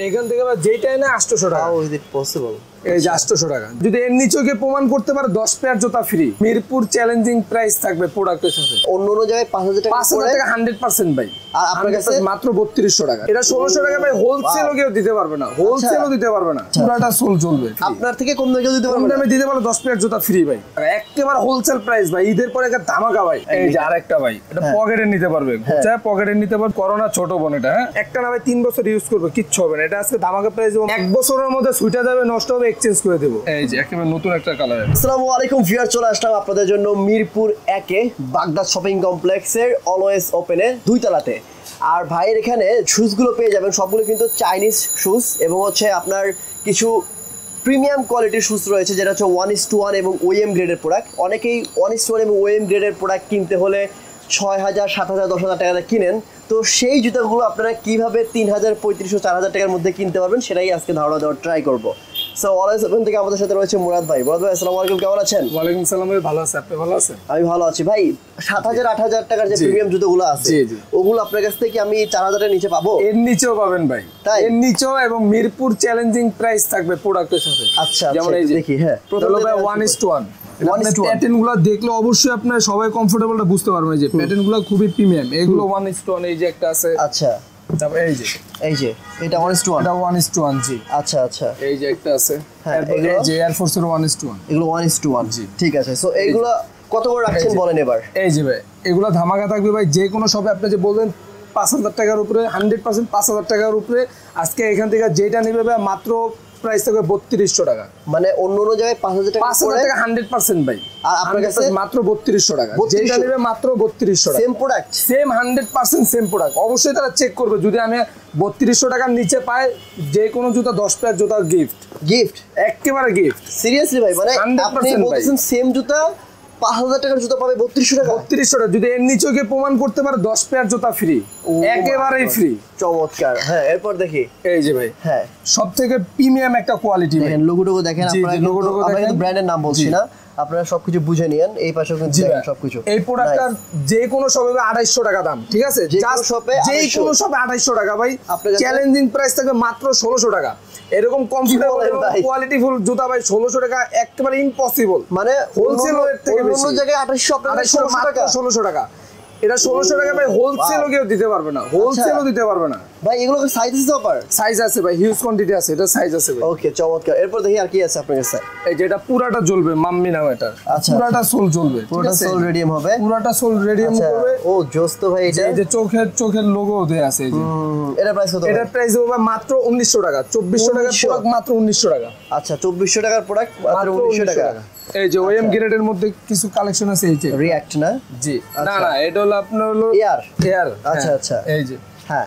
এখান থেকে যেটাই না 800 টাকা। How is it possible? এই যে 800 টাকা। যদি এর নিচেও প্রমাণ করতে পারে 10 পেয়ার জুতা ফ্রি। মিরপুর চ্যালেঞ্জিং প্রাইস থাকবে প্রোডাক্টের সাথে। অন্য জায়গায় 5000 টাকা 5000 টাকা 100% ভাই। আর আপনার কাছে মাত্র 3200 টাকা। এটা 1600 টাকা ভাই, হোলসেলও কেউ দিতে পারবে না, হোলসেলও দিতে পারবে না, পুরোটা সোল চলবে। আপনার থেকে কম দামে কেউ দিতে পারবে না, কম দামে দিতে পারলে 10 পেয়ার জুতা ফ্রি ভাই। একেবারে হোলসেল প্রাইস ভাই। ঈদের পরে একটা ধামাকা ভাই। এই যে আরেকটা ভাই, এটা পকেটে নিতে পারবে, চাই পকেটে নিতে পারবে। করোনা ছোট বোন এটা, হ্যাঁ একটা না ভাই 3 বছর ইউজ করবে, কিচ্ছু হবে না। এটা আজকে ধামাকা প্রাইস এবং 1 বছরের মধ্যে ছুটে যাবে, নষ্ট হবে, এক্সচেঞ্জ করে দেব। এই যে একেবারে নতুন একটা কালার। আসসালামু আলাইকুম ভিউয়ার, চলে আসলাম আপনাদের জন্য মিরপুর 1 এ বাগদাদ শপিং কমপ্লেক্সের অলওয়েজ ওপেনে 2 তলাতে। আর ভাইয়ের এখানে শুজগুলো পেয়ে যাবেন, সবগুলো কিন্তু চাইনিজ শুজ এবং হচ্ছে আপনার কিছু প্রিমিয়াম কোয়ালিটির শুজ রয়েছে, যেটা হচ্ছে 1:1 এবং ওএম গ্রেডের প্রোডাক্ট। অনেকেই 1:1 এবং ওএম গ্রেডের প্রোডাক্ট কিনতে হলে 6000, 7000, 10000 টাকা কিনেন। তো সেই জুতাগুলো আপনারা কিভাবে 3000, 3500, 4000 টাকার মধ্যে কিনতে পারবেন সেটাই আজকে ধারণা দেওয়ার ট্রাই করবো। সো অলওয়েজ ওপেন থেকে আমাদের সাথে রয়েছে মুরাদ ভাই। মুরাদ ভাই আসসালামু আলাইকুম, কেমন আছেন? ওয়ালাইকুম সালাম ভাই, ভালো আছি, আপনি ভালো আছেন? আমি ভালো আছি ভাই। 7000, 8000 টাকার যে প্রিমিয়াম জুতোগুলো আছে ওগুলো আপনার কাছ থেকে আমি 4000 এর নিচে পাবো? এর নিচেও পাবেন ভাই, এর নিচেও, এবং মিরপুর চ্যালেঞ্জিং প্রাইস থাকবে প্রোডাক্টের সাথে। আচ্ছা যেমন এই দেখি, হ্যাঁ প্রথমে ভাই 1:1 প্যাটার্নগুলো দেখলে অবশ্যই আপনারা সবাই কমফোর্টেবলটা বুঝতে পারবেন। এই যে প্যাটার্নগুলো খুবই প্রিমিয়াম, এগুলো 1:1। এই যে একটা আছে, আচ্ছা তারপর এই যে এটা 1:1, এটা 1:1 জি। আচ্ছা আচ্ছা, এই যে একটা আছে, হ্যাঁ এই যে এয়ার ফোর্সের 1:1, এগুলো 1:1 জি। ঠিক আছে, সো এইগুলো কত করে রাখছেন বলেন এবার? এই যে ভাই এগুলো ধামাকা থাকবে ভাই, যে কোনো শপে আপনি যে বলবেন 5000 টাকার উপরে, 100% 5000 টাকার উপরে। আজকে এখান থেকে যেটা নেবে ভাই মাত্র প্রাইস থাকবে 3200 টাকা। মানে অন্য জায়গায় 5000 টাকা 100% ভাই, আর আপনার কাছে মাত্র 3200 টাকা। যেটা নেবে মাত্র 3200 টাকা। Same product, same 100% same product. অবশ্যই তারা চেক করবে, যদি আমি 3200 টাকার নিচে পাই যে কোনো জুতা 10 পেয়ার জুতা গিফট, একেবারে গিফট। সিরিয়াসলি ভাই, মানে আপনি বলছেন সেম জুতা 5000 টাকার জুতা পাবে 3200 টাকা? 3200 টাকা। যদি এর নিচেও প্রমাণ করতে পারে 10 পেয়ার জুতা ফ্রি, একেবারেই ফ্রি। চমৎকার। হ্যাঁ এরপর দেখি, এই যে ভাই, হ্যাঁ সবথেকে প্রিমিয়াম একটা কোয়ালিটি। দেখেন লোগোটুকু দেখেন, আপনারা কিন্তু ব্র্যান্ডের নাম বলছি না, আপনারা সবকিছু বুঝে নিয়েন। এই পাশেও কিন্তু দেখেন সবকিছু। এই প্রোডাক্টটার যে কোনো শপে 2800 টাকা দাম, ঠিক আছে? যে কোনো শপে 2800 টাকা ভাই। চ্যালেঞ্জিং প্রাইস থাকবে মাত্র 1600 টাকা। এরকম কমফোর্টেবল এবং কোয়ালিটিফুল জুতা ভাই 1600 টাকা একেবারে ইম্পসিবল। মানে হোলসেল রেট থেকে বেশি। অন্য জায়গায় 2800 টাকা, 1600 টাকা। এটা 1600 টাকা ভাই, হোলসেলও কেউ দিতে পারবে না, হোলসেলও দিতে পারবে না ভাই। এগুলো সাইজ আছে? অফার সাইজ আছে ভাই, হিউজ কোয়ান্টিটি আছে, এটা সাইজ আছে ভাই। ওকে চমৎকার। এরপর দেখি আর কি আছে আপনার কাছে। এই যে এটা পুরাটা জ্বলবে, মাম্মি নাও এটা। আচ্ছা পুরাটা সোল জ্বলবে, পুরাটা সোল রেডিয়াম হবে, পুরাটা সোল রেডিয়াম হবে। ও জোস তো ভাই। এটা এই যে চোখের লোগো দেয়া আছে। এই যে এটা প্রাইস কত? এটা প্রাইস হবে মাত্র 1900 টাকা। 2400 টাকার প্রোডাক্ট মাত্র 1900 টাকা। আচ্ছা 2400 টাকার প্রোডাক্ট মাত্র 1900 টাকা। এই যে ওএম গ্রেডের মধ্যে কিছু কালেকশন আছে। এই যে রিঅ্যাক্ট না জি, না না এটা হলো আপনার হলো এয়ার। আচ্ছা আচ্ছা, এই যে হ্যাঁ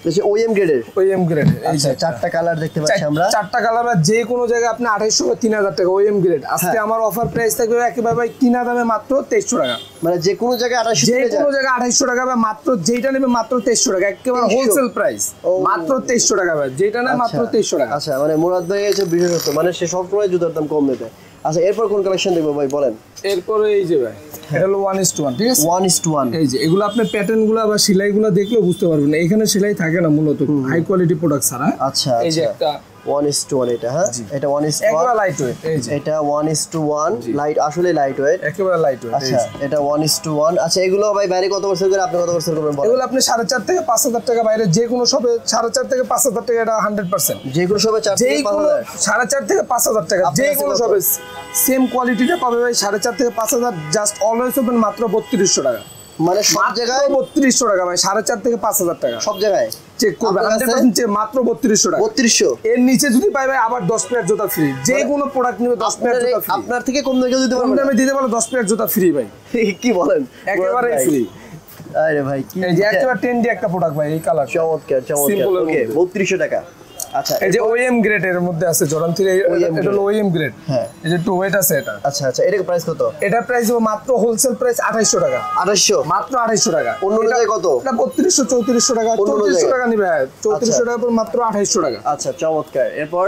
এই ওএম গ্রেডের, ওএম গ্রেডের। এই যে চারটা কালার দেখতে পাচ্ছি আমরা, চারটা কালার। আর যে কোনো জায়গায় আপনি 2800 বা 3000 টাকা ওএম গ্রেড। আজকে আমার অফার প্রাইস থাকবে একেবারে ভাই কিনা দামে মাত্র 2300 টাকা। মানে যে কোনো জায়গায় 2800, যে কোনো জায়গায় 2800 টাকা বা মাত্র যেটা নেবে মাত্র 2300 টাকা। একেবারে হোলসেল প্রাইস মাত্র 2300 টাকা ভাই, যেটা নেয় মাত্র 2300 টাকা। আচ্ছা মানে মুরাদ ভাই হচ্ছে বিশেষত্ব, মানে সে সবসময় জুতার দাম কম দেবে। আচ্ছা এরপর কোন কালেকশন দেখবো ভাই বলেন? এরপরে এই যে ভাই এটা হলো 1:1, ঠিক আছে? 1:1। এই যে এগুলো আপনি প্যাটার্নগুলো বা সেলাইগুলো দেখলেও বুঝতে পারবেন, এখানে সেলাই থাকে না মূলত, হাই কোয়ালিটি প্রোডাক্ট ছাড়া। আচ্ছা এই যে একটা 1:1 এটা, হ্যাঁ এটা 1:1 একেবারে লাইট ওয়েট। এই যে এটা 1:1 লাইট, আসলে লাইট ওয়েট, একেবারে লাইট ওয়েট। আচ্ছা এটা 1:1। আচ্ছা এগুলো ভাই বাইরে কত বছর করে, আপনি কত বছর করবেন বলেন? এগুলো আপনি 4.5 থেকে 5000 টাকা বাইরে যে কোনো শপে 4.5 থেকে 5000 টাকা, এটা 100%। যে কোনো শপে 4 থেকে 5000, 4.5 থেকে 5000 টাকা যে কোনো শপে সেম কোয়ালিটিটা পাবে ভাই। 4.5 থেকে 5000, জাস্ট অলওয়েজ ওপেন মাত্র 3200 টাকা। মানে সব জায়গায় 3200 টাকা ভাই, 4.5 থেকে 5000 টাকা সব জায়গায় চেক করবে 100% মাত্র 3200 টাকা। 3200 এর নিচে যদি পাই ভাই আবার 10 পেয়ার জুতা ফ্রি। যে কোনো প্রোডাক্ট নিবে 10 পেয়ার জুতা ফ্রি। আপনার থেকে কম দামে দিতে পারবেন? আমি দিতে পারলে 10 পেয়ার জুতা ফ্রি ভাই। কি বলেন? একেবারে ফ্রি। আরে ভাই কি, এই যে একেবারে ট্রেন্ডি একটা প্রোডাক্ট ভাই, এই কালার চমৎকার চমৎকার। ওকে 3200 টাকা। আচ্ছা এই যে ওএম গ্রেড এর মধ্যে আছে জর্ডান 3, এটা হলো ওএম গ্রেড। হ্যাঁ এই যে টু ওয়েট আছে এটা। আচ্ছা আচ্ছা, এটার প্রাইস কত? এটা প্রাইস হবে মাত্র হোলসেল প্রাইস 2800 টাকা। 2800 মাত্র 2800 টাকা। অন্য জায়গায় কত? এটা 3200 3400 টাকা, 3400 টাকা নিবে। 3400 টাকা পর মাত্র 2800 টাকা। আচ্ছা চমৎকার। এরপর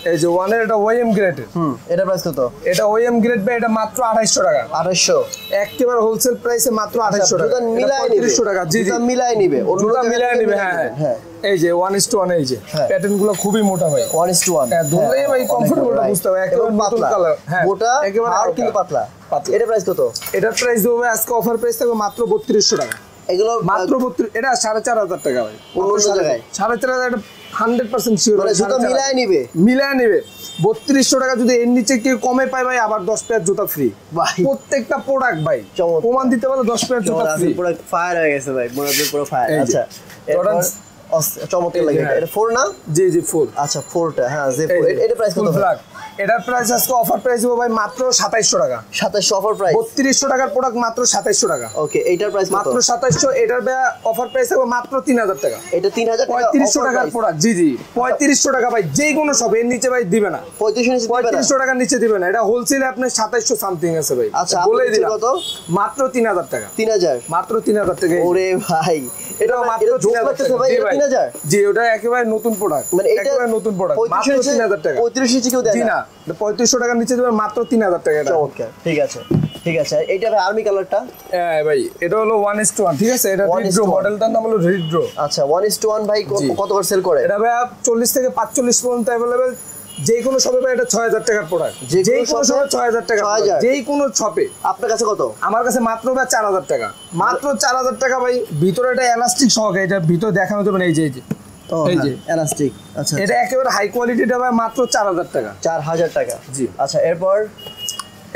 এই যে ওয়ানের এটা ওএম গ্রেডের। এটা প্রাইস কত? এটা ওএম গ্রেড ভাই, এটা মাত্র 2800 টাকা। 2800 একেবারে হোলসেল প্রাইসে মাত্র 2800 টাকা। জুতা মিলাই নিবে 3500 টাকা। জি জি, জুতা মিলাই নিবে, জুতা মিলাই নিবে। হ্যাঁ হ্যাঁ, এই যে 1:1, এই যে প্যাটার্ন গুলো খুবই মোটা ভাই। 1:1 হ্যাঁ, ধরলেই ভাই কমফোর্টেবল বুঝতে হবে। একেবারে নতুন কালার। হ্যাঁ, মোটা একেবারে আর কিন্তু পাতলা। এটা প্রাইস কত? এটার প্রাইস দেবো ভাই আজকে অফার প্রাইস থাকবে মাত্র 3200 টাকা। এগুলো মাত্র 32, এটা 4500 টাকা ভাই। অন্য জায়গায় 4500 এটা 100% শিওর। মানে জুতা মিলাই নিবে, মিলাই নিবে। 3200 টাকা যদি এর নিচে কেউ কমে পায় ভাই, আবার 10 পেয়ার জুতা ফ্রি। ভাই প্রত্যেকটা প্রোডাক্ট ভাই প্রমাণ দিতে পারলে 10 পেয়ার জুতা ফ্রি। পুরো ফায়ার হয়ে গেছে ভাই, পুরো ফায়ার। আচ্ছা, জর্ডান চমৎকার লাগে। এটা 4 না? জি জি, 4। আচ্ছা, 4টা। হ্যাঁ, যে 4। এটা প্রাইস কত? এটার প্রাইস আজকে অফার প্রাইস দেবো ভাই মাত্র 2700 টাকা। 2700 অফার প্রাইস। 3200 টাকার প্রোডাক্ট মাত্র 2700 টাকা। ওকে, এইটার প্রাইস মাত্র 2700। এটার অফার প্রাইস হবে মাত্র 3000 টাকা। এটা 3000 টাকা। 3500 টাকার প্রোডাক্ট। জি জি, 3500 টাকা ভাই। যে কোনো সব এর নিচে ভাই দিবে না। 3500 টাকার নিচে দিবে না। এটা হোলসেলে আপনার 2700 সামথিং আছে ভাই। আচ্ছা, বলে দিলাম কত? মাত্র 3000 টাকা। 3000 মাত্র 3000 টাকা। ওরে ভাই, এটা মাত্র 3000 টাকা ভাই। 3000? জি, ওটা একেবারে নতুন প্রোডাক্ট। মানে এটা একেবারে নতুন প্রোডাক্ট। মাত্র 3000 টাকা। 35 নিচে কেউ দেয় জি না। না, 3500 টাকার নিচে দিবেন মাত্র 3000 টাকা। এটা চমৎকার। ঠিক আছে, ঠিক আছে। এইটা ভাই আর্মি কালারটা। হ্যাঁ ভাই, এটা হলো 1:1। ঠিক আছে, এটা রিড্রো, মডেলটার নাম হলো রিড্রো। আচ্ছা, 1:1 ভাই কত করে সেল করে? এটা ভাই 40 থেকে 45 পর্যন্ত अवेलेबल। যে কোনো শপে ভাই এটা 6000 টাকার প্রোডাক্ট। যে কোনো শপে 6000 টাকা। যে কোনো শপে। আপনার কাছে কত? আমার কাছে মাত্র ভাই 4000 টাকা। মাত্র 4000 টাকা ভাই। ভিতরে এটা এলাস্টিক সহকারে, এটা ভিতরে দেখানো যাবে না। এই যে এই যে এলাস্টিক। আচ্ছা, এটা একেবারে হাই কোয়ালিটিটা ভাই মাত্র 4000 টাকা। 4000 টাকা। জি। আচ্ছা, এরপর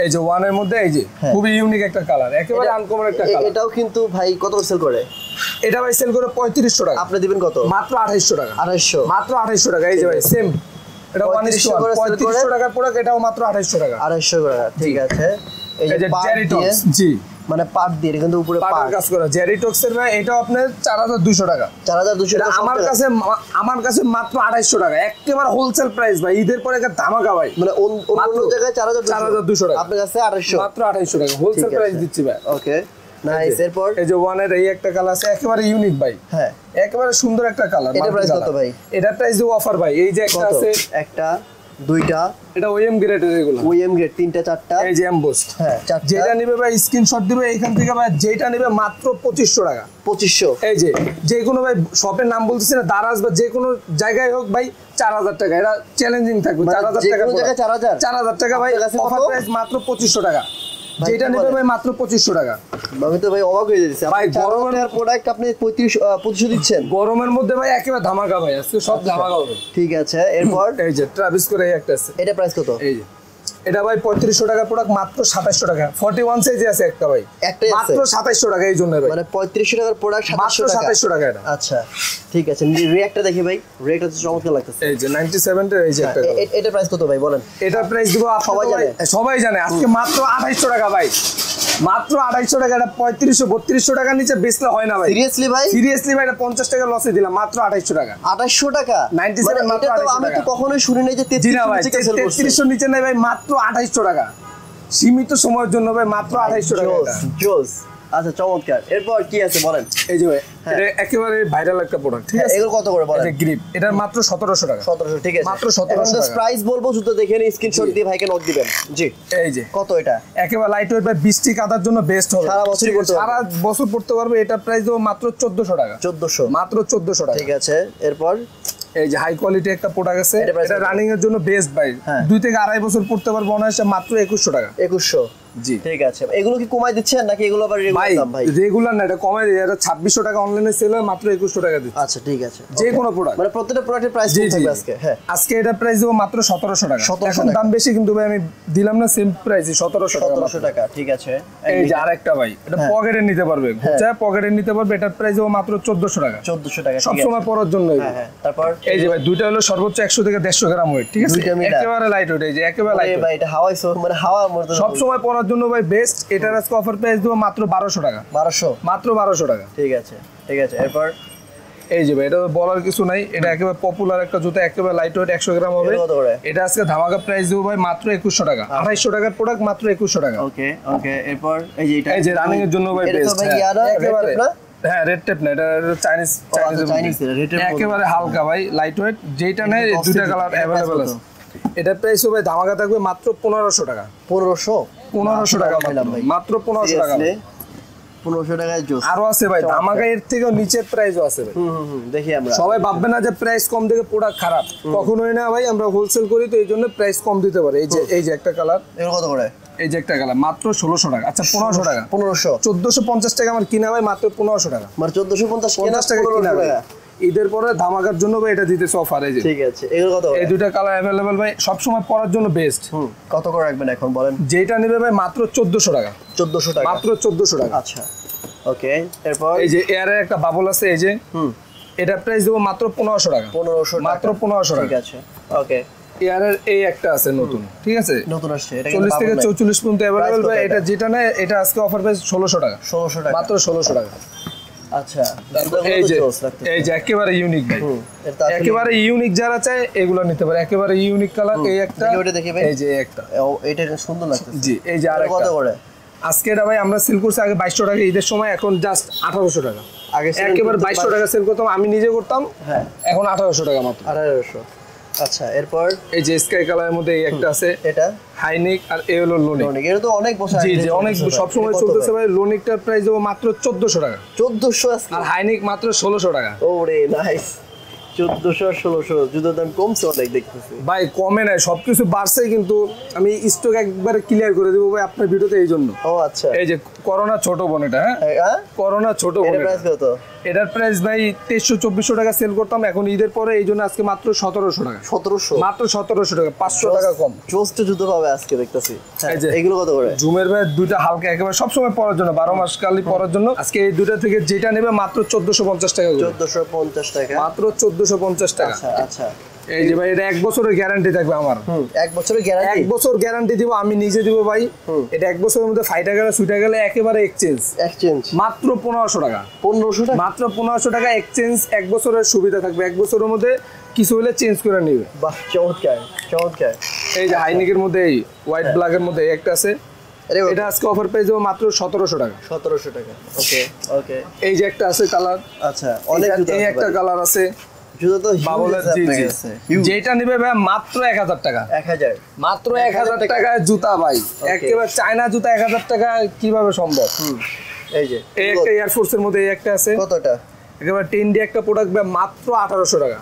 এই যে ওয়ানের মধ্যে এই যে খুবই ইউনিক একটা কালার, একেবারে আনকমন একটা কালার। এটাও কিন্তু ভাই কত করে সেল করে? এটা ভাই সেল করে 3500 টাকা। আপনি দিবেন কত? মাত্র 2800 টাকা। 2800। মাত্র 2800 টাকা। এই যে ভাই সেম, এটা 1:1 3500 টাকার প্রোডাক্ট, এটাও মাত্র 2800 টাকা। 2800 টাকা। ঠিক আছে। এই যে জেরিটক্স। জি, মানে পাট দিয়ে কিন্তু উপরে পাটের কাজ করা জেরিটক্সের ভাই। এটাও আপনার 4200 টাকা। 4200 টাকা। আমার কাছে মাত্র 2800 টাকা। একেবারে হোলসেল প্রাইস ভাই। ঈদের পরে একটা ধামাকা ভাই। মানে অন্য জায়গায় 4200 টাকা, আপনার কাছে 2800। মাত্র 2800 টাকা হোলসেল প্রাইস দিচ্ছি ভাই। ওকে, নাইস। এরপর এই যে ওয়ানের এই একটা কালার আছে, একেবারে ইউনিক ভাই। হ্যাঁ, একেবারে সুন্দর একটা কালার। এটা প্রাইস কত ভাই? এটা প্রাইস দেব অফার ভাই। এই যে একটা আছে, একটা, দুইটা। এটা ওএম গ্রেডের এগুলো। ওএম গ্রেড, তিনটা, চারটা। এই যে এমবোসড। হ্যাঁ, চারটা। যেটা নিবে ভাই স্ক্রিনশট দিবে এইখান থেকে ভাই। যেটা নিবে মাত্র 2500 টাকা। 2500। এই যে কোনো ভাই শপের নাম বলতেছি না, দারাজ বা যে কোনো জায়গায় হোক ভাই 4000 টাকা। এটা চ্যালেঞ্জিং থাকবে। 4000 টাকা। 4000 টাকা ভাই। অফার প্রাইস মাত্র 2500 টাকা। যেটা নিবে ভাই মাত্র 2500 টাকা। আমি তো ভাই অবাক হয়ে যাচ্ছি ভাই। গরমের প্রোডাক্ট আপনি 2500 দিচ্ছেন। গরমের মধ্যে ভাই একেবারে ধামাকা ভাই। আজকে সব ধামাকা হবে। ঠিক আছে। এরপর এই যে ট্রাভিস করে এই একটা আছে। এটা প্রাইস কত? এই যে এটা ভাই 3500 টাকা প্রোডাক্ট, মাত্র 2700 টাকা। 41 সাইজে আছে একটা ভাই, একটাই আছে মাত্র 2700 টাকা। এই জন্য ভাই মানে 3500 টাকার প্রোডাক্ট 2700 টাকা এটা। আচ্ছা, ঠিক আছে। রিঅ্যাক্টটা দেখি ভাই। রিঅ্যাক্টটা তো চমৎকার লাগতেছে। এই যে 97 এর এই যে একটা। এটা প্রাইস কত ভাই বলেন? এটা প্রাইস দিব সবাই জানে আজকে মাত্র 2800 টাকা ভাই। মাত্র 2800 টাকা। এটা 3500 টাকার নিচে বেচলে হয় না ভাই। সিরিয়াসলি ভাই? সিরিয়াসলি ভাই, এটা 50 টাকা লসে দিলাম। মাত্র 2800 টাকা। 2800 টাকা? 97 মাত্র 2800 টাকা। আমি তো কখনোই শুনি নাই যে 3300 নিচে নাই ভাই। মাত্র 2800 টাকা। সীমিত সময়ের জন্য ভাই মাত্র 2800 টাকা। জোস। আচ্ছা, চমৎকার। এরপর কি আছে বলেন? এই যে ভাই, এটা একেবারে ভাইরাল একটা প্রোডাক্ট। ঠিক আছে, এগুলো কত করে বলেন? এই যে গ্রিপ, এটা মাত্র 1700 টাকা। 1700। ঠিক আছে, মাত্র 1700 টাকা। প্রাইস বলবো, শুধু দেখে নিন, স্ক্রিনশট দিয়ে ভাইকে নোট দিবেন। জি। এই যে কত এটা? একেবারে লাইট ওয়েট ভাই, বৃষ্টি কাদার জন্য বেস্ট হবে। সারা বছরই পড়তে পারবে। সারা বছর পড়তে পারবে। এটা প্রাইস দেবো মাত্র 1400 টাকা। 1400। মাত্র 1400 টাকা। ঠিক আছে। এরপর এই যে হাই কোয়ালিটি একটা প্রোডাক্ট আছে, এটা রানিং এর জন্য বেস্ট ভাই। 2 থেকে 2.5 বছর পড়তে পারবে অনায়াসে। মাত্র 2100 টাকা। 2100। জি, ঠিক আছে। এগুলো কি কমাই দিচ্ছেন নাকি এগুলো আবার রেগুলার দাম ভাই? রেগুলার না, এটা কমাই দিই। এটা 2600 টাকা অনলাইনে সেল হয়, মাত্র 2100 টাকা দিচ্ছি। আচ্ছা, ঠিক আছে। যে কোনো প্রোডাক্ট মানে প্রত্যেকটা প্রোডাক্টের প্রাইস কম থাকবে আজকে। হ্যাঁ, আজকে এটা প্রাইস দেবো মাত্র 1700 টাকা। এখন দাম বেশি কিন্তু ভাই আমি দিলাম না, সেম প্রাইসই 1700 টাকা। ঠিক আছে। এই যে আরেকটা ভাই, এটা পকেটে নিতে পারবে, চাই পকেটে নিতে পারবে। এটার প্রাইস দেবো মাত্র 1400 টাকা। 1400 টাকা সব সময় পরার জন্য। হ্যাঁ, তারপর এই যে ভাই, দুইটা হলো সর্বোচ্চ 100 থেকে 150 গ্রাম ওয়েট। ঠিক আছে, একেবারে লাইট ওয়েট। এই যে একেবারে লাইট ভাই, এটা হাওয়াইছো মানে হাওয়ার মতো সব সময় পরার জন্য ভাই বেস্ট। এটার আজকে অফার প্রাইস দেবো মাত্র 1200 টাকা। 1200? মাত্র 1200 টাকা। ঠিক আছে, ঠিক আছে। এরপর এই যে ভাই, এটা বলার কিছু নাই। এটা একেবারে পপুলার একটা জুতা, একেবারে লাইট ওয়েট, 100 গ্রাম হবে। এটা আজকে ধামাকা প্রাইস দেবো ভাই মাত্র 2100 টাকা। 2800 টাকার প্রোডাক্ট, মাত্র 2100 টাকা। ওকে, ওকে। এরপর এই যে এটা, এই যে রানিং এর জন্য ভাই বেস্ট। একেবারে হ্যাঁ, রেড টেপ না, এটা চাইনিজ। একেবারে হালকা ভাই, লাইট ওয়েট। যেটা নেই দুইটা কালার अवेलेबल আছে। এটার প্রাইস হবে ধামাকা থাকবে মাত্র 1500 টাকা। 1500 টাকা পেলাম ভাই, মাত্র 1500 টাকা। 1500 টাকায় জোস। আরো আছে ভাই ধামাকা, এর থেকেও নিচের প্রাইসও আছে ভাই। দেখি আমরা। সবাই ভাববে না যে প্রাইস কম থেকে প্রোডাক্ট খারাপ, কখনোই না ভাই। আমরা হোলসেল করি তো এই জন্য প্রাইস কম দিতে পারি। এই যে একটা কালার, এগুলো কত করে? এই যে একটা কালার মাত্র 1600 টাকা। আচ্ছা 1500 টাকা। 1500। 1450 টাকা আমার কিনা ভাই, মাত্র 1500 টাকা। মানে 1450 কেনা, 50 টাকা কিনা 1500 ভাই। টাকা। ঈদের পরে ধামাকার জন্য ভাই এটা দিতেছে অফার। এই যে ঠিক আছে, এগুলো কত করে? এই দুইটা কালার अवेलेबल ভাই, সব সময় পরার জন্য বেস্ট। কত করে রাখবেন এখন বলেন? যেটা নেবে ভাই মাত্র 1400 টাকা। 1400 টাকা, মাত্র 1400 টাকা। আচ্ছা ওকে। এরপর এই যে এয়ারের একটা বাবল আছে, এই যে এটা প্রাইস দেবো মাত্র 1500 টাকা। 1500 টাকা, মাত্র 1500 টাকা। ঠিক আছে ওকে। এয়ারের এই একটা আছে নতুন, ঠিক আছে, নতুন আসছে, এটা 40 থেকে 44 পর্যন্ত अवेलेबल ভাই। কত এটা যেটা নেয় এটা আজকে অফার প্রাইস 1600 টাকা। 1600 টাকা, মাত্র 1600 টাকা। আচ্ছা। এই যে একেবারে ইউনিক ভাই, একেবারে ইউনিক যারা চায় এগুলো নিতে পারে। একেবারে ইউনিক কালার এই একটা, এই যে একটা, এটা সুন্দর লাগছে। জি এই যে আরেকটা। কত করে আজকে এটা ভাই আমরা সেল করছি আগে 2200 টাকা, ঈদের সময় এখন জাস্ট 1800 টাকা। আগে একেবারে 2200 টাকা সেল করতাম, আমি নিজে করতাম। হ্যাঁ, এখন 1800 টাকা মাত্র। 1800। আচ্ছা এরপর এই যে স্কাই কালারের মধ্যে এই একটা আছে, এটা হাইনিক, আর এই হলো লোনিক। এটা তো অনেক বছর জি আগে জি অনেক সব সময় চলতেছে ভাই। লোনিকটার প্রাইস দেবো মাত্র 1400 টাকা। 1400 আজকে। আর হাইনিক মাত্র 1600 টাকা। ওরে নাইস। 1400 আর 1600 জুতোর দাম কমছে অনেক দেখতেছি ভাই। কমে নাই, সবকিছু বাড়ছে, কিন্তু আমি স্টক একবার ক্লিয়ার করে দেবো ভাই আপনার ভিডিওতে। এই জন্য ও আচ্ছা। এই যে করোনা ছোট বোন, এটা হ্যাঁ করোনা ছোট বোন, এর প্রাইস কত? এটার প্রাইস ভাই 2300-2400 টাকা সেল করতাম, এখন ঈদের পরে এই জন্য আজকে মাত্র 1700 টাকা। 1700, মাত্র 1700 টাকা, 500 টাকা কম। জোস্ট জুতো পাবে আজকে দেখতেছি। এই যে এগুলো কত করে? জুমের ভাই দুইটা হালকা, একেবারে সব সময় পরার জন্য, 12 মাস কালি পরার জন্য। আজকে এই দুইটা থেকে যেটা নেবে মাত্র 1450 টাকা করে। 1450 টাকা, মাত্র 1450 টাকা। আচ্ছা আচ্ছা। এই যে ভাই এটা 1 বছরের গ্যারান্টি থাকবে আমার। 1 বছরের গ্যারান্টি? 1 বছর গ্যারান্টি দিব, আমি নিজে দিব ভাই। এটা 1 বছরের মধ্যে ফাইটা গেলে সুইটা গেলে একেবারে এক্সচেঞ্জ। মাত্র 1500 টাকা। 1500 টাকা, মাত্র 1500 টাকা এক্সচেঞ্জ। 1 বছরের সুবিধা থাকবে, 1 বছরের মধ্যে কিছু হলে চেঞ্জ করে নিবে। বাহ চমৎকার চমৎকার। এই যে হাইনিকের মধ্যে এই হোয়াইট ব্ল্যাকের মধ্যে একটা আছে, এটা আজকে অফার পেয়ে যাবো মাত্র 1700 টাকা। 1700 টাকা, ওকে ওকে। এই যে একটা আছে কালার, আচ্ছা অনেক জুতো এই একটা কালার আছে জুতো তো বাবলের। জি জি যেটা নেবে ভাই মাত্র 1000 টাকা। 1000, মাত্র 1000 টাকায় জুতা ভাই। একেবারে চায়না জুতা 1000 টাকা কিভাবে সম্ভব? এই যে এই একটা এয়ারফোর্সের মধ্যে এই একটা আছে। কতটা? একেবারে 10D একটা প্রোডাক্ট ভাই, মাত্র 1800 টাকা।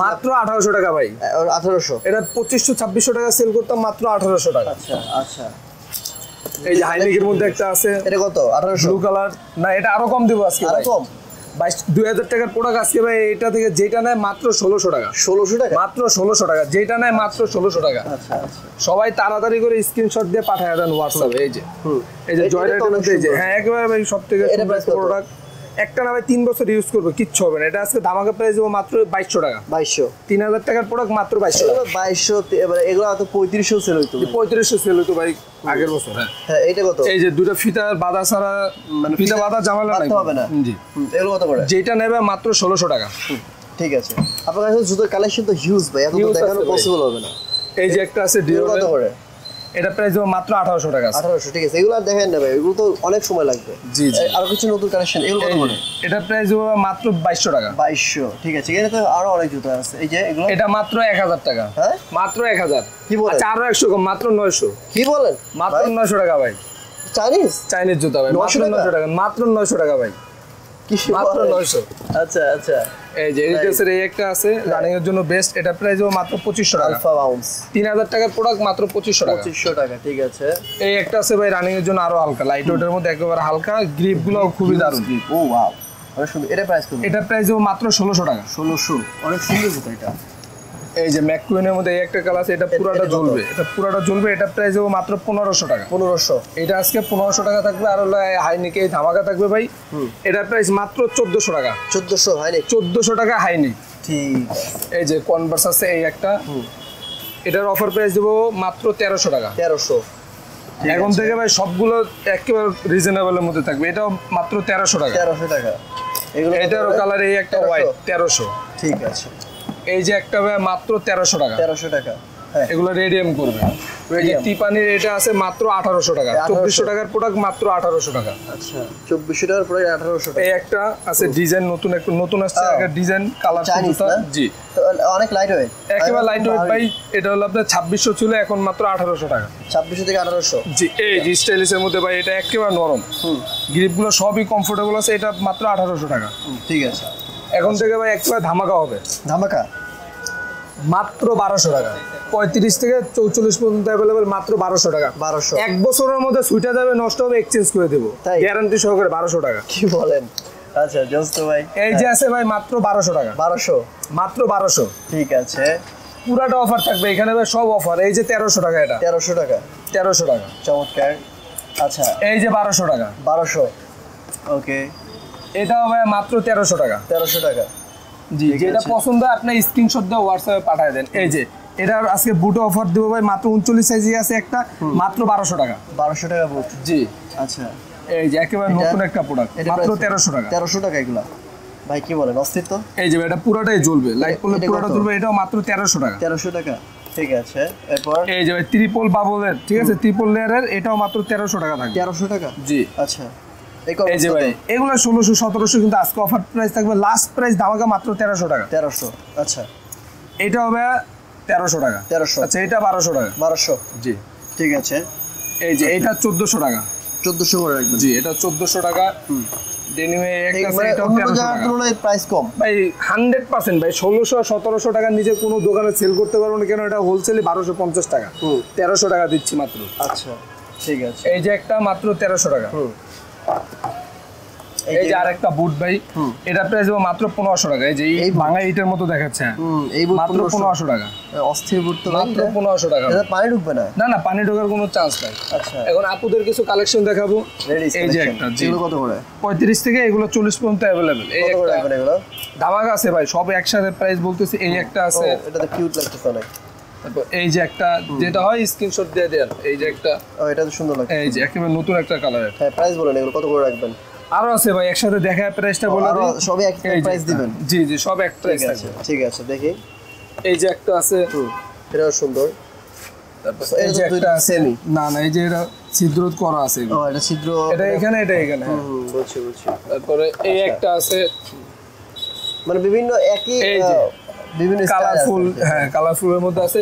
মাত্র 1800 টাকা ভাই। 1800। এটা 2500-2600 টাকা সেল করতাম, মাত্র 1800 টাকা। আচ্ছা আচ্ছা। এই যে হাইনিকের মধ্যে একটা আছে, এটা কত? 1800 ব্লু কালার। না এটা আরো কম দিব আজকে আরো ভাই। কম? 2000 টাকার প্রোডাক্ট আজকে ভাই। এটা থেকে যেটা নেয় মাত্র 1600 টাকা। 1600 টাকা, মাত্র 1600 টাকা। যেটা নেয় মাত্র 1600 টাকা। আচ্ছা আচ্ছা। সবাই তাড়াতাড়ি করে স্ক্রিনশট দিয়ে পাঠায় দেন হোয়াটসঅ্যাপে। এই যে এই যে জয়রাইটের মধ্যে এই যে, হ্যাঁ একেবারে ভাই সব থেকে প্রোডাক্ট। একটা না ভাই 3 বছর ইউজ করবে, কিচ্ছু হবে না। এটা আজকে ধামাকা প্রাইস দেবো মাত্র 2200 টাকা। 2200। 3000 টাকার প্রোডাক্ট মাত্র 2200 টাকা। 2200 এবারে এগুলো তো 3500 সেল হইতো। 3500 সেল হতো ভাই আগের বছর। হ্যাঁ এটা কত? এই যে দুটো ফিতা বাঁধা ছাড়া, মানে ফিতা বাঁধা ঝামেলা নাই, হবে না। জি। এগুলো কত করে? যেটা নেবে মাত্র 1600 টাকা। ঠিক আছে। আপনার কাছে জুতোর কালেকশন তো হিউজ ভাই, এত তো দেখানো পসিবল হবে না। এই যে একটা আছে ডিও, কত করে? এটা প্রাইস দেবো মাত্র 1800 টাকা। 1800, ঠিক আছে। এগুলো আর দেখেন না ভাই, এগুলো তো অনেক সময় লাগবে। জি জি। আর কিছু নতুন কালেকশন, এগুলো কত করে? এটা প্রাইস দেবো মাত্র 2200 টাকা। 2200, ঠিক আছে। এখানে তো আরো অনেক জুতো আছে। এই যে এগুলো, এটা মাত্র 1000 টাকা। হ্যাঁ মাত্র 1000। কি বলেন? আচ্ছা আরো 100 কম, মাত্র 900। কি বলেন? মাত্র 900 টাকা ভাই। চাইনিজ চাইনিজ জুতা ভাই, মাত্র 900 টাকা। মাত্র 900 টাকা ভাই, কি মাত্র 900। আচ্ছা আচ্ছা। এই যে এডিটাসের এই একটা আছে রানিং এর জন্য বেস্ট। এটা প্রাইস হবে মাত্র 2500 টাকা। আলফা বাউন্স 3000 টাকার প্রোডাক্ট মাত্র 2500 টাকা। 2500 টাকা, ঠিক আছে। এই একটা আছে ভাই রানিং এর জন্য আরো হালকা, লাইট ওয়েটের মধ্যে একেবারে হালকা, গ্রিপ গুলো খুবই দারুণ। ও ওয়াও, অনেক সুন্দর। এটা প্রাইস কত? এটা প্রাইস হবে মাত্র 1600 টাকা। 1600, অনেক সুন্দর জুতো এটা। এই যে ম্যাকুইনের মধ্যে এই একটা কালার আছে, এটা পুরোটা জ্বলবে, এটা পুরোটা জ্বলবে। এটা প্রাইস হবে মাত্র 1500 টাকা। 1500, এটা আজকে 1500 টাকা থাকবে। আর হলো হাইনিকে এই ধামাকা থাকবে ভাই। এটার প্রাইস মাত্র 1400 টাকা। 1400 হয়নি? 1400 টাকা হাইনিক। ঠিক। এই যে কনভার্স আছে এই একটা, এটার অফার প্রাইস দেবো মাত্র 1300 টাকা। 1300, এখন থেকে ভাই সবগুলো একেবারে রিজনেবলের মধ্যে থাকবে। এটাও মাত্র 1300 টাকা। 1300 টাকা। এগুলো এটারও কালার এই একটা হোয়াইট, 1300। ঠিক আছে। এই যে একটা ভাই মাত্র 1300 টাকা। 1300 টাকা। এগুলো রেডিয়াম করবে। টিপানির এটা আছে মাত্র 1800 টাকা, 2400 টাকার প্রোডাক্ট মাত্র 1800 টাকা। আচ্ছা 2400 টাকার প্রোডাক্ট 1800 টাকা। এই একটা আছে ডিজাইন নতুন আসছে, একটা ডিজাইন কালার জুতা। জি অনেক লাইট ওয়েট, একেবারে লাইট ওয়েট ভাই। এটা হলো আপনার 2600 ছিল, এখন মাত্র 1800 টাকা। 2600 থেকে 1800। জি এই জি স্টাইলিশের মধ্যে ভাই, এটা একেবারে নরম, গ্রিপগুলো সবই কমফোর্টেবল আছে। এটা মাত্র 1800 টাকা। ঠিক আছে, এখন থেকে ভাই একেবারে ধামাকা হবে। ধামাকা মাত্র 1200 টাকা, 35 থেকে 44 পর্যন্ত অ্যাভেলেবল, মাত্র 1200 টাকা। 1200 এক বছরের মধ্যে সুইটা যাবে, নষ্ট হবে, এক্সচেঞ্জ করে দেবো, তাই? গ্যারান্টি সহকারে 1200 টাকা। কি বলেন? আচ্ছা জোস তো ভাই। এই যে আছে ভাই মাত্র 1200 টাকা। 1200, মাত্র 1200। ঠিক আছে, পুরাটা অফার থাকবে এখানে ভাই, সব অফার। এই যে 1300 টাকা, এটা 1300 টাকা। 1300 টাকা। চমৎকার। আচ্ছা এই যে 1200 টাকা। 1200, ওকে। এটাও ভাই মাত্র 1300 টাকা। 1300 টাকা। জি, যেটা পছন্দ হয় আপনি স্ক্রিনশট দিয়ে হোয়াটসঅ্যাপে পাঠিয়ে দেন। এই যে এটার আজকে বুটে অফার দেবো ভাই, মাত্র 39 সাইজে আছে একটা, মাত্র 1200 টাকা। 1200 টাকা বুট। জি আচ্ছা এই যে একেবারে নতুন একটা প্রোডাক্ট, মাত্র 1300 টাকা। 1300 টাকা এগুলা ভাই, কি বলেন? অস্থির তো। এই যে এটা পুরোটাই জ্বলবে, লাইট পড়লে পুরোটা জ্বলবে। এটাও মাত্র 1300 টাকা। 1300 টাকা, ঠিক আছে। এরপর এই যে ট্রিপল বাবলের, ঠিক আছে, ট্রিপল লেয়ারের, এটাও মাত্র 1300 টাকা থাকবে। 1300 টাকা, জি। আচ্ছা এই যে ভাই এগুলো 1600 1700, কিন্তু আজকে অফার প্রাইস থাকবে, লাস্ট প্রাইস ধামাকা মাত্র 1300 টাকা। 1300, আচ্ছা। এটা হবে 1300 টাকা। 1300, আচ্ছা এটা 1200 টাকা। 1200, জি ঠিক আছে। এই যে এটা 1400 টাকা। 1400 করে রাখবেন। জি এটা 1400 টাকা। ডেনিমে একটা আছে, এটাও অন্য 1300 জায়গার টাকা। তুলনায় প্রাইস কম ভাই 100% ভাই, 1600 1700 টাকা নিচে কোনো দোকানে সেল করতে পারবো না, কেন এটা হোলসেলে 1250 টাকা। 1300 টাকা দিচ্ছি মাত্র। আচ্ছা ঠিক আছে। এই যে একটা মাত্র 1300 টাকা। এই যে আরেকটা বুট ভাই, এটা প্রাইস দেবো মাত্র 1500 টাকা। এই যে এই ভাঙা ইটের মতো দেখাচ্ছে, এই বুট মাত্র 1500 টাকা। অস্থির বুট তো, মাত্র 1500 টাকা। এটা পানি ঢুকবে না? না না, পানি ঢোকার কোনো চান্স নাই। আচ্ছা এখন আপুদের কিছু কালেকশন দেখাবো। লেডিস এই যে একটা, জি এগুলো কত করে? 35 থেকে এগুলো 40 পর্যন্ত अवेलेबल। এই কত করে একটা রাখবেন এগুলো? ধামাকা আছে ভাই, সব একসাথে প্রাইস বলতেছি। এই একটা আছে, এটা তো কিউট লাগতেছে অনেক। তারপর এই যে একটা, যেটা হয় স্ক্রিনশট দিয়ে দেন। এই যে একটা, এটা তো সুন্দর লাগছে। এই যে একেবারে নতুন একটা কালার। হ্যাঁ প্রাইস বলেন, এগুলো কত করে রাখবেন? আরো আছে ভাই, একসাথে দেখা প্রাইসটা বলে দিই। সবই এক প্রাইস দিবেন? জি জি সব এক প্রাইস ঠিক আছে। আছে, ঠিক আছে, দেখি। এই যে একটা আছে, এটাও সুন্দর। তারপর এই যে একটা সেমি, না না, এই যে এটা ছিদ্র করা আছে। ও এটা ছিদ্র, এটা এখানে, এটা এখানে। বুঝছি বুঝছি। তারপরে এই একটা আছে, মানে বিভিন্ন একই এই যে বিভিন্ন কালারফুল, হ্যাঁ কালারফুলের মধ্যে আছে।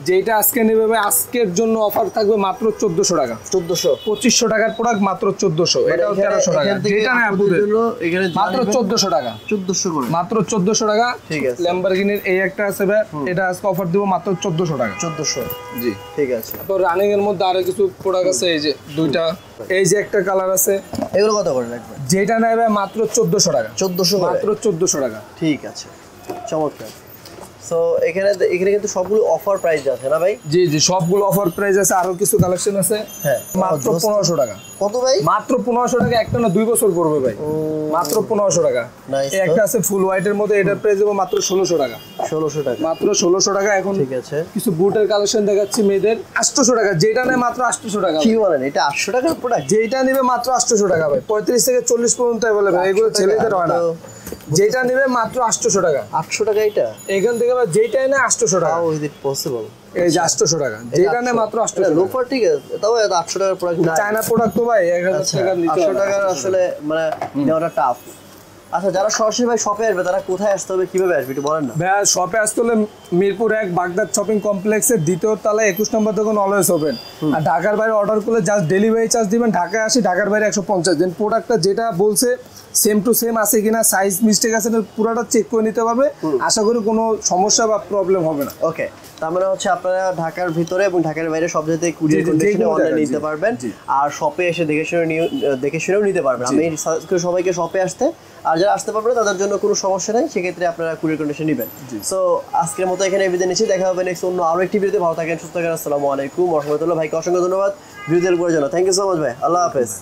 যেটা আজকে নেবে ভাই, আজকের জন্য অফার থাকবে মাত্র 1400 টাকা। 1400, 2500 টাকার প্রোডাক্ট মাত্র 1400। এটাও 1300 টাকা। যেটা না আপুদের জন্য এখানে মাত্র 1400 টাকা। 1400 করে, মাত্র 1400 টাকা। ঠিক আছে। ল্যাম্বরগিনির এই একটা আছে ভাই, এটা আজকে অফার দেব মাত্র 1400 টাকা। 1400, জি ঠিক আছে। তো রানিং এর মধ্যে আরো কিছু প্রোডাক্ট আছে। এই যে দুইটা, এই যে একটা কালার আছে, এগুলো কত করে রাখবেন? যেটা নেবে মাত্র 1400 টাকা। 1400 করে, মাত্র 1400 টাকা। ঠিক আছে, চমৎকার। সো এখানে কিন্তু সবগুলো অফার প্রাইস আছে না ভাই? জি জি সবগুলো অফার প্রাইস আছে, আরো কিছু কালেকশন আছে। হ্যাঁ মাত্র 1500 টাকা। কত ভাই? মাত্র 1500 টাকা, একটা না 2 বছর পড়বে ভাই। মাত্র 1500 টাকা। Nice, এই একটা আছে ফুল হোয়াইটের মধ্যে, এটার প্রাইস দেবো মাত্র 1600 টাকা। 1600 টাকা, মাত্র 1600 টাকা। এখন ঠিক আছে। কিছু বুটের কালেকশন দেখাচ্ছি মেয়েদের, 800 টাকা। যেটা নেয় মাত্র 800 টাকা। কি বলেন, এটা 800 টাকার প্রোডাক্ট? যেটা নেবে মাত্র 800 টাকা ভাই, 35 থেকে 40 পর্যন্ত अवेलेबल। এগুলো ছেলেদের হয় না। যেটা নেবে মাত্র 800 টাকা। 800 টাকা এটা? এখান থেকে ভাই যেটা নেয় 800 টাকা। How is it possible? এই যে 800 টাকা, যেটা নেয় মাত্র 800 টাকা। লোফার ঠিক আছে, তাও 800 টাকার প্রোডাক্ট না। চায়না প্রোডাক্ট তো ভাই 1000 টাকা নিতে 800 টাকার আসলে মানে নেওয়াটা টাফ। আচ্ছা যারা সরাসরি ভাই শপে আসবে, তারা কোথায় আসতে হবে, কিভাবে আসবে একটু বলেন না। ভাই শপে আসতে হলে মিরপুর 1 বাগদাদ শপিং কমপ্লেক্সের 2য় তলায় 21 নম্বর দোকান অলওয়েজ ওপেন। আর ঢাকার বাইরে অর্ডার করলে জাস্ট ডেলিভারি চার্জ দিবেন। ঢাকায় আসি, ঢাকার বাইরে 150 দিন। প্রোডাক্টটা যেটা বলছে সেম টু সেম আছে কিনা, সাইজ মিস্টেক আছে না, পুরোটা চেক করে নিতে পারবে। আশা করি কোনো সমস্যা বা প্রবলেম হবে না। ওকে, তার মানে হচ্ছে আপনারা ঢাকার ভিতরে এবং ঢাকার বাইরে সব জায়গায় কুরিয়ার কন্ডিশনে অনলাইন নিতে পারবেন, আর শপে এসে দেখে শুনেও নিতে পারবেন। আমি সাজেস্ট করি সবাইকে শপে আসতে, আর যারা আসতে পারবে না তাদের জন্য কোনো সমস্যা নেই, সেক্ষেত্রে আপনারা কুরিয়ার কন্ডিশন নেবেন। সো আজকের মতো এখানে বিদায় নিচ্ছি, দেখা হবে নেক্সট অন্য আরো একটি ভিডিওতে। ভালো থাকেন, সুস্থ থাকেন। আসসালামু আলাইকুম ওয়া রাহমাতুল্লাহ। ভাই অসংখ্য ধন্যবাদ ভিডিওর উপরে জন্য। থ্যাংক ইউ সো মাচ ভাই, আল্লাহ হাফেজ।